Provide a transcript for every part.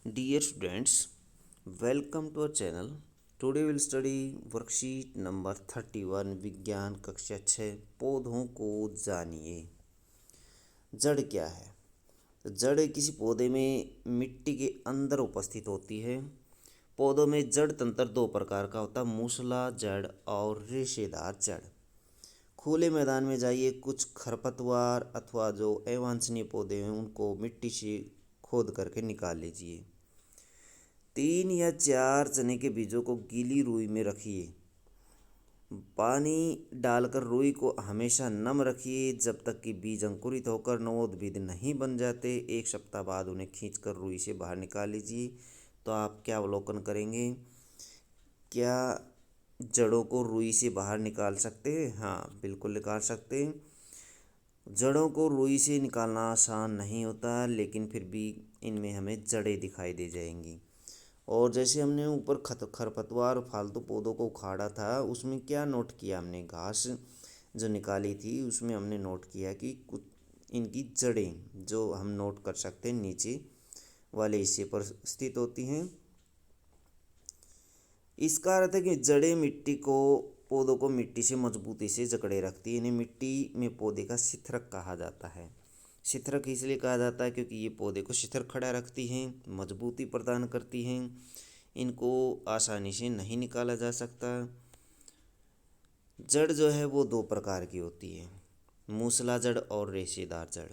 Dear students, welcome to our channel. Today we'll study worksheet number 31 विज्ञान कक्षा 6 पौधों को जानिए। जड़ क्या है? तो जड़ किसी पौधे में मिट्टी के अंदर उपस्थित होती है। पौधों में जड़ तंत्र दो प्रकार का होता है, मूसला जड़ और रेशेदार जड़। खुले मैदान में जाइए, कुछ खरपतवार अथवा जो अवांछनीय पौधे हैं उनको मिट्टी से खोद करके निकाल लीजिए। 3 या 4 चने के बीजों को गीली रुई में रखिए। पानी डालकर रुई को हमेशा नम रखिए जब तक कि बीज अंकुरित होकर नवोद्भिद नहीं बन जाते। 1 सप्ताह बाद उन्हें खींचकर रुई से बाहर निकाल लीजिए। तो आप क्या अवलोकन करेंगे? क्या जड़ों को रुई से बाहर निकाल सकते हैं? हाँ, बिल्कुल निकाल सकते हैं। जड़ों को रुई से निकालना आसान नहीं होता, लेकिन फिर भी इनमें हमें जड़ें दिखाई दे जाएंगी। और जैसे हमने ऊपर खरपतवार और फालतू पौधों को उखाड़ा था, उसमें क्या नोट किया हमने? घास जो निकाली थी उसमें हमने नोट किया कि कुछ इनकी जड़ें जो हम नोट कर सकते हैं नीचे वाले हिस्से पर स्थित होती हैं। इसका अर्थ है कि जड़ें मिट्टी को पौधों को मिट्टी से मजबूती से जकड़े रखती है। इन्हें मिट्टी में पौधे का शिथिरक कहा जाता है। शिथिरक इसलिए कहा जाता है क्योंकि ये पौधे को शिथिर खड़ा रखती हैं, मजबूती प्रदान करती हैं। इनको आसानी से नहीं निकाला जा सकता। जड़ जो है वो दो प्रकार की होती है, मूसला जड़ और रेशेदार जड़।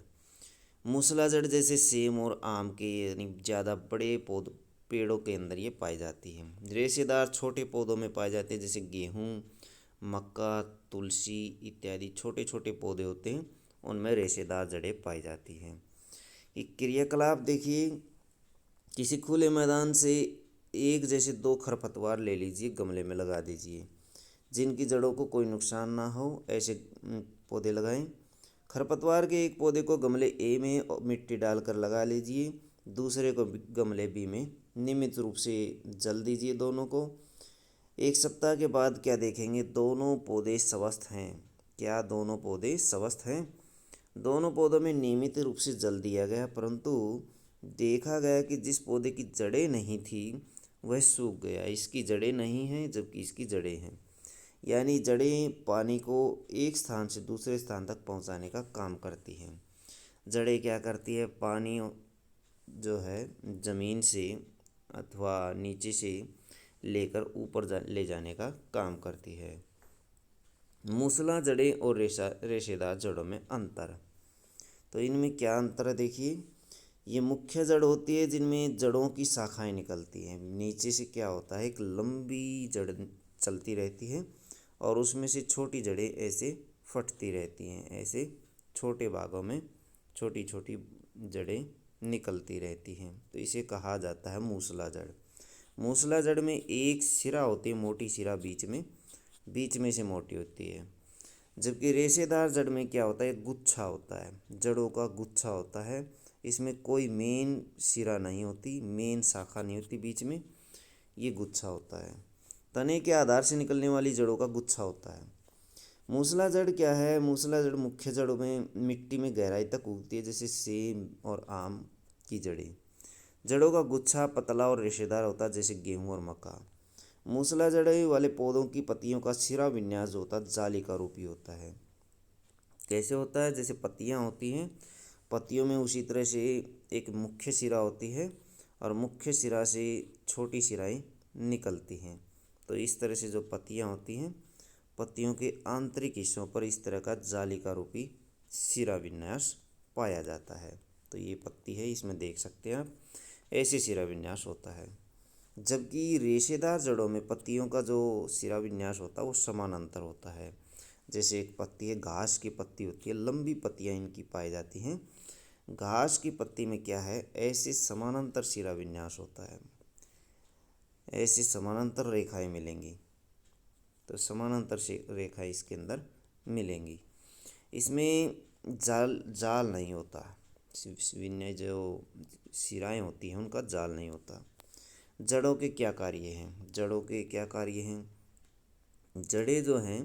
मूसला जड़ जैसे सेम और आम के यानी ज़्यादा बड़े पेड़ों के अंदर ये पाई जाती है। रेशेदार छोटे पौधों में पाई जाती है, जैसे गेहूँ, मक्का, तुलसी इत्यादि छोटे छोटे पौधे होते हैं, उनमें रेशेदार जड़ें पाई जाती हैं। ये क्रियाकलाप देखिए, किसी खुले मैदान से एक जैसे 2 खरपतवार ले लीजिए, गमले में लगा दीजिए। जिनकी जड़ों को कोई नुकसान ना हो ऐसे पौधे लगाएं। खरपतवार के एक पौधे को गमले ए में मिट्टी डालकर लगा लीजिए, दूसरे को गमले बी में नियमित रूप से जल दीजिए दोनों को। 1 सप्ताह के बाद क्या देखेंगे? दोनों पौधे स्वस्थ हैं। क्या दोनों पौधे स्वस्थ हैं? दोनों पौधों में नियमित रूप से जल दिया गया, परंतु देखा गया कि जिस पौधे की जड़ें नहीं थी वह सूख गया। इसकी जड़ें नहीं हैं जबकि इसकी जड़ें हैं। यानी जड़ें पानी को एक स्थान से दूसरे स्थान तक पहुंचाने का काम करती हैं। जड़ें क्या करती है? पानी जो है ज़मीन से अथवा नीचे से लेकर ऊपर ले जाने का काम करती है। मूसला जड़ें और रेशेदार जड़ों में अंतर। तो इनमें क्या अंतर है देखिए। ये मुख्य जड़ होती है जिनमें जड़ों की शाखाएं निकलती हैं। नीचे से क्या होता है, एक लंबी जड़ चलती रहती है और उसमें से छोटी जड़ें ऐसे फटती रहती हैं। ऐसे छोटे भागों में छोटी छोटी जड़ें निकलती रहती हैं, तो इसे कहा जाता है मूसला जड़। मूसला जड़ में एक सिरा होती है, मोटी सिरा बीच में से मोटी होती है। जबकि रेशेदार जड़ में क्या होता है? गुच्छा होता है, जड़ों का गुच्छा होता है। इसमें कोई मेन सिरा नहीं होती, मेन शाखा नहीं होती बीच में, ये गुच्छा होता है। तने के आधार से निकलने वाली जड़ों का गुच्छा होता है। मूसला जड़ क्या है? मूसला जड़ मुख्य जड़ों में मिट्टी में गहराई तक उगती है, जैसे सेब और आम की जड़ें। जड़ों का गुच्छा पतला और रेशेदार होता है, जैसे गेहूँ और मक्का। मूसला जड़ें वाले पौधों की पत्तियों का सिरा विन्यास जो होता है जाली का रूपी होता है। कैसे होता है? जैसे पत्तियाँ होती हैं, पत्तियों में उसी तरह से एक मुख्य सिरा होती है और मुख्य सिरा से छोटी सिराएं निकलती हैं। तो इस तरह से जो पत्तियाँ होती हैं, पत्तियों के आंतरिक हिस्सों पर इस तरह का जाली का रूपी सिरा विन्यास पाया जाता है। तो ये पत्ती है, इसमें देख सकते हैं आप, ऐसे सिरा विन्यास होता है। जबकि रेशेदार जड़ों में पत्तियों का जो सिरा विन्यास होता है वो समानांतर होता है। जैसे एक पत्ती है, घास की पत्ती होती है, लंबी पत्तियां इनकी पाई जाती हैं। घास की पत्ती में क्या है? ऐसे समानांतर सिरा विन्यास होता है, ऐसी समानांतर रेखाएं मिलेंगी। तो समानांतर से रेखाएं इसके अंदर मिलेंगी। इसमें जाल जाल नहीं होता, विन्यास जो सिराएं होती हैं उनका जाल नहीं होता। जड़ों के क्या कार्य हैं? जड़ों के क्या कार्य हैं? जड़ें जो हैं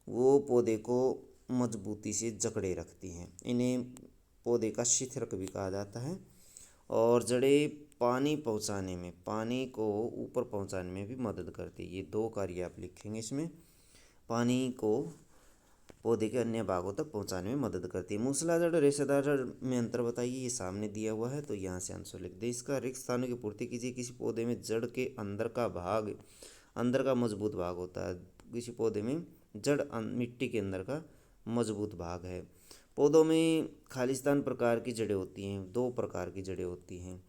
वो पौधे को मजबूती से जकड़े रखती हैं। इन्हें पौधे का शिथिरक भी कहा जाता है। और जड़ें पानी पहुंचाने में, पानी को ऊपर पहुंचाने में भी मदद करती है। ये दो कार्य आप लिखेंगे इसमें, पानी को पौधे के अन्य भागों तक पहुंचाने में मदद करती है। मूसलाधार और रेशेदार जड़ में अंतर बताइए, ये सामने दिया हुआ है तो यहाँ से आंसर लिख दें इसका। रिक्त स्थानों की पूर्ति कीजिए। किसी पौधे में जड़ के अंदर का भाग, अंदर का मजबूत भाग होता है। किसी पौधे में जड़ मिट्टी के अंदर का मजबूत भाग है। पौधों में खालिस्तान प्रकार की जड़ें होती हैं, दो प्रकार की जड़ें होती हैं।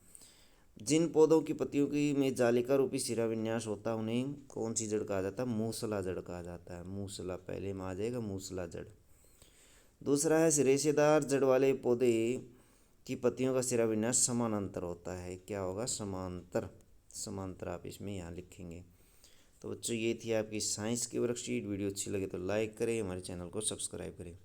जिन पौधों की पत्तियों की में जालिका रूपी शिरा विन्यास होता है उन्हें कौन सी जड़ कहा जाता है? मूसला जड़ कहा जाता है। मूसला पहले में आ जाएगा, मूसला जड़। दूसरा है रेशेदार जड़ वाले पौधे की पत्तियों का शिरा विन्यास समानांतर होता है। क्या होगा? समांतर। समांतर आप इसमें यहाँ लिखेंगे। तो बच्चों ये थी आपकी साइंस की वर्कशीट। वीडियो अच्छी लगे तो लाइक करें, हमारे चैनल को सब्सक्राइब करें।